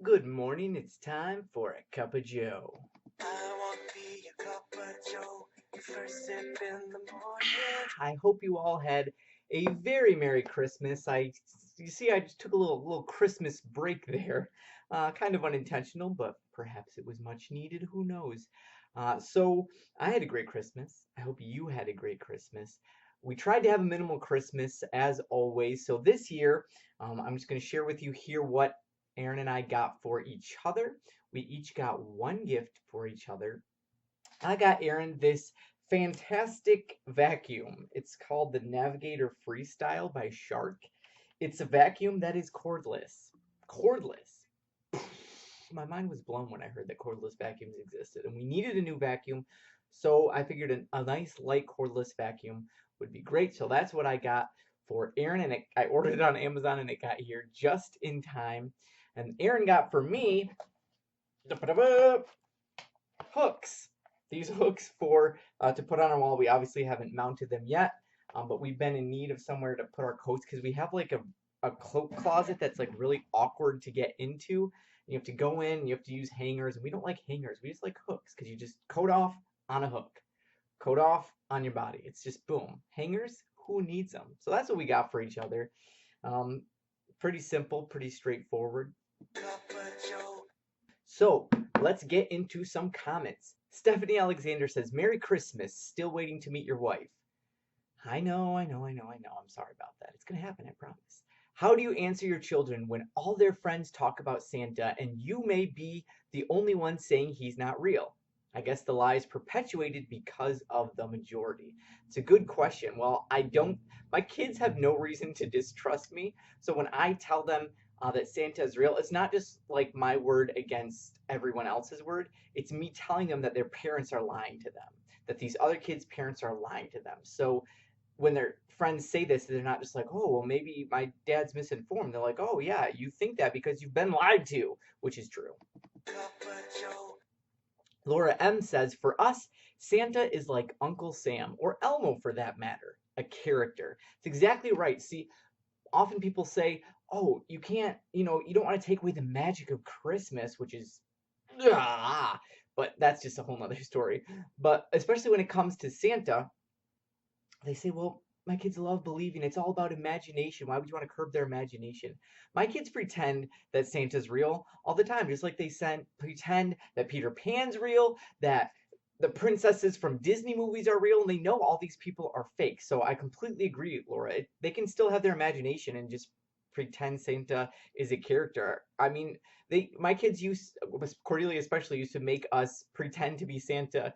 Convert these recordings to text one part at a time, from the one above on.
Good morning, it's time for a cup of joe. I want me a cup of joe, your first sip in the morning. I hope you all had a very Merry Christmas. You see, I just took a little Christmas break there. Kind of unintentional, but perhaps it was much needed, who knows. So I had a great Christmas. I hope you had a great Christmas. We tried to have a minimal Christmas as always. So this year, I'm just going to share with you here what Aaron and I got for each other. We each got one gift for each other. I got Aaron this fantastic vacuum. It's called the Navigator Freestyle by Shark. It's a vacuum that is cordless. Cordless. My mind was blown when I heard that cordless vacuums existed, and we needed a new vacuum, so I figured a nice light cordless vacuum would be great. So that's what I got for Aaron, and I ordered it on Amazon, and it got here just in time. And Aaron got for me hooks. These hooks for to put on our wall. We obviously haven't mounted them yet, but we've been in need of somewhere to put our coats because we have like a cloak closet that's like really awkward to get into. You have to go in, you have to use hangers, and we don't like hangers. We just like hooks because you just coat off on a hook, coat off on your body. It's just boom. Hangers, who needs them? So that's what we got for each other. Um, Pretty simple, pretty straightforward. Cup of joe. So let's get into some comments. Stephanie Alexander says, Merry Christmas. Still waiting to meet your wife. I know. I'm sorry about that. It's going to happen, I promise. How do you answer your children when all their friends talk about Santa and you may be the only one saying he's not real? I guess the lie is perpetuated because of the majority. It's a good question. Well, my kids have no reason to distrust me. So when I tell them that Santa is real, it's not just like my word against everyone else's word. It's me telling them that their parents are lying to them, that these other kids' parents are lying to them. So when their friends say this, they're not just like, oh, well, maybe my dad's misinformed. They're like, oh, yeah, you think that because you've been lied to, which is true. Cup of joe. Laura M says, for us, Santa is like Uncle Sam, or Elmo for that matter, a character. It's exactly right. See, often people say, oh, you can't, you don't want to take away the magic of Christmas, which is, ah, but that's just a whole nother story. But especially when it comes to Santa, they say, well, my kids love believing. It's all about imagination. Why would you want to curb their imagination? My kids pretend that Santa's real all the time, just like pretend that Peter Pan's real, that the princesses from Disney movies are real, and they know all these people are fake. So I completely agree, Laura. They can still have their imagination and just pretend Santa is a character. I mean, my kids Cordelia especially used to make us pretend to be Santa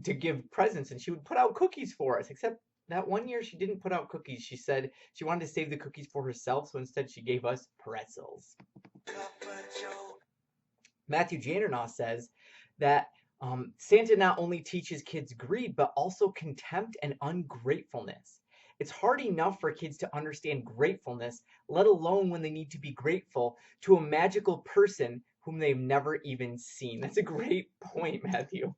to give presents, and she would put out cookies for us, except that one year she didn't put out cookies. She said she wanted to save the cookies for herself, so instead she gave us pretzels. Cup of joe. Matthew Jandernaw says that Santa not only teaches kids greed, but also contempt and ungratefulness. It's hard enough for kids to understand gratefulness, let alone when they need to be grateful to a magical person whom they've never even seen. That's a great point, Matthew.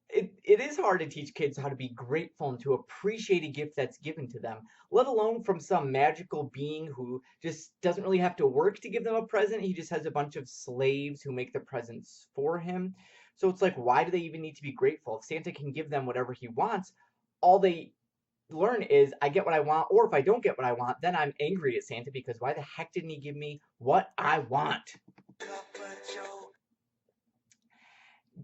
It is hard to teach kids how to be grateful and to appreciate a gift that's given to them, let alone from some magical being who just doesn't really have to work to give them a present. He just has a bunch of slaves who make the presents for him. So it's like, why do they even need to be grateful? If Santa can give them whatever he wants, all they learn is I get what I want, or if I don't get what I want, then I'm angry at Santa because why the heck didn't he give me what I want? Cup of joe.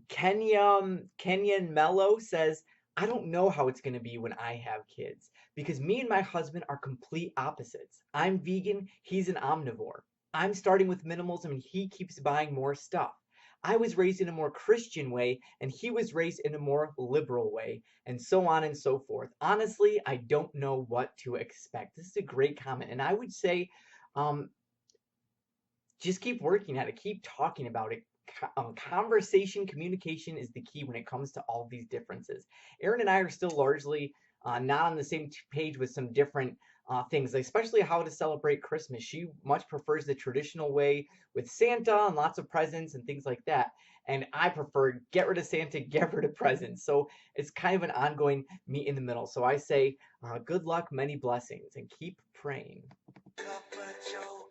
Kenyan Mello says, I don't know how it's going to be when I have kids because me and my husband are complete opposites. I'm vegan, he's an omnivore. I'm starting with minimalism and he keeps buying more stuff. I was raised in a more Christian way and he was raised in a more liberal way, and so on and so forth. Honestly, I don't know what to expect. This is a great comment, and I would say um, just keep working at it, keep talking about it. Conversation, communication is the key when it comes to all these differences. Aaron and I are still largely not on the same page with some different things, especially how to celebrate Christmas. She much prefers the traditional way with Santa and lots of presents and things like that. And I prefer get rid of Santa, get rid of presents. So it's kind of an ongoing meet in the middle. So I say, good luck, many blessings, and keep praying. Cup of joe.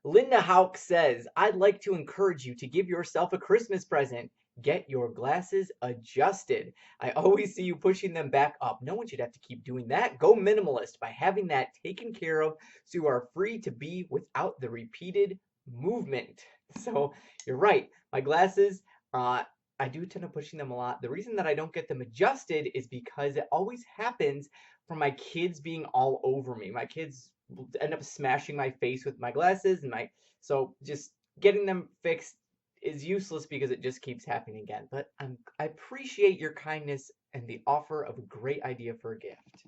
Linda Hauk says, I'd like to encourage you to give yourself a Christmas present. Get your glasses adjusted. I always see you pushing them back up. No one should have to keep doing that. Go minimalist by having that taken care of so you are free to be without the repeated movement. So you're right. My glasses, I do tend to pushing them a lot. The reason that I don't get them adjusted is because it always happens from my kids being all over me. My kids end up smashing my face with my glasses and my so just getting them fixed is useless because it just keeps happening again. But I appreciate your kindness and the offer of a great idea for a gift.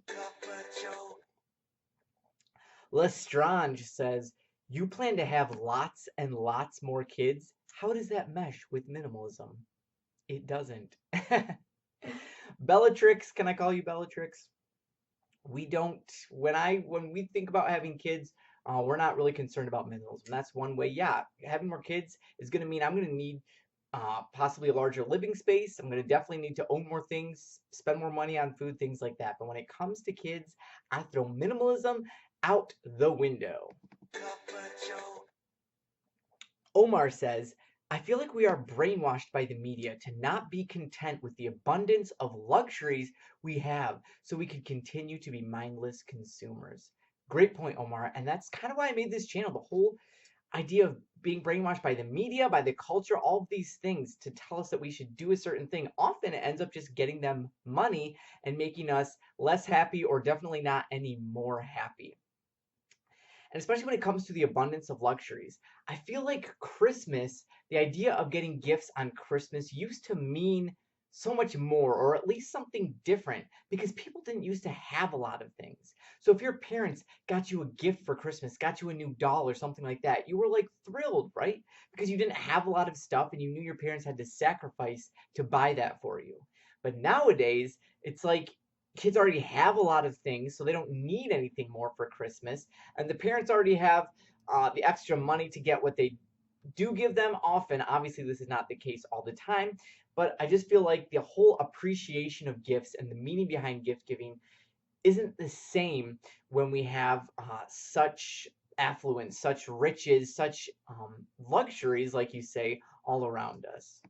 Lestrange says, you plan to have lots and lots more kids. How does that mesh with minimalism? It doesn't. Bellatrix, can I call you Bellatrix? We don't when we think about having kids, we're not really concerned about minimalism. That's one way. Yeah, having more kids is going to mean I'm going to need possibly a larger living space. I'm going to definitely need to own more things, spend more money on food, things like that. But when it comes to kids, I throw minimalism out the window. Omar says, I feel like we are brainwashed by the media to not be content with the abundance of luxuries we have so we can continue to be mindless consumers. Great point, Omar. And that's kind of why I made this channel. The whole idea of being brainwashed by the media, by the culture, all of these things to tell us that we should do a certain thing. Often it ends up just getting them money and making us less happy or definitely not any more happy. And especially when it comes to the abundance of luxuries. I feel like Christmas, the idea of getting gifts on Christmas used to mean so much more, or at least something different, because people didn't used to have a lot of things. So if your parents got you a gift for Christmas, got you a new doll or something like that, you were like thrilled, right? Because you didn't have a lot of stuff and you knew your parents had to sacrifice to buy that for you. But nowadays, it's like kids already have a lot of things, so they don't need anything more for Christmas, and the parents already have the extra money to get what they do give them. Often, obviously, this is not the case all the time, but I just feel like the whole appreciation of gifts and the meaning behind gift giving isn't the same when we have such affluence, such riches, such luxuries, like you say, all around us.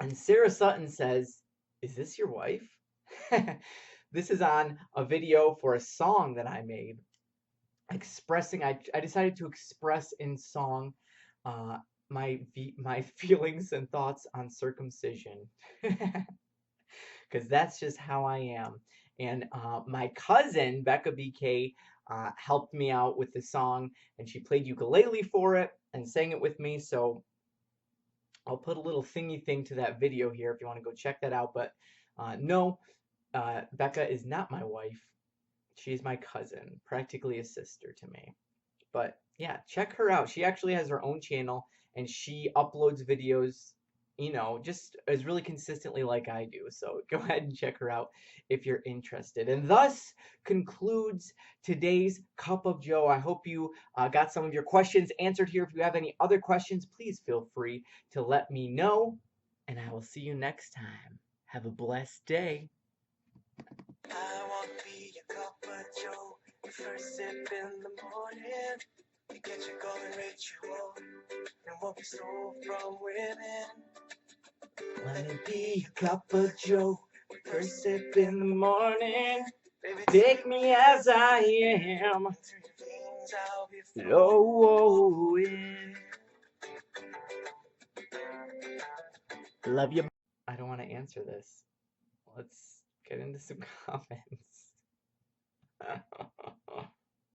And Sarah Sutton says, is this your wife? This is on a video for a song that I made expressing, I decided to express in song uh, my feelings and thoughts on circumcision. Because that's just how I am. And my cousin, Becca BK, helped me out with the song, and she played ukulele for it and sang it with me. So I'll put a little thingy thing to that video here if you want to go check that out. But no, Becca is not my wife. She's my cousin, practically a sister to me. But yeah, check her out. She actually has her own channel and she uploads videos, just as really consistently like I do. So go ahead and check her out if you're interested. And thus concludes today's Cup of Joe. I hope you got some of your questions answered here. If you have any other questions, please feel free to let me know. And I will see you next time. Have a blessed day. I want to be your cup of joe, your first sip in the morning. You get your golden ritual, and what we stole from within. Let me be your cup of joe, your first sip in the morning. Take me as I am, flowing. Love you. I don't want to answer this. Let's get into some comments.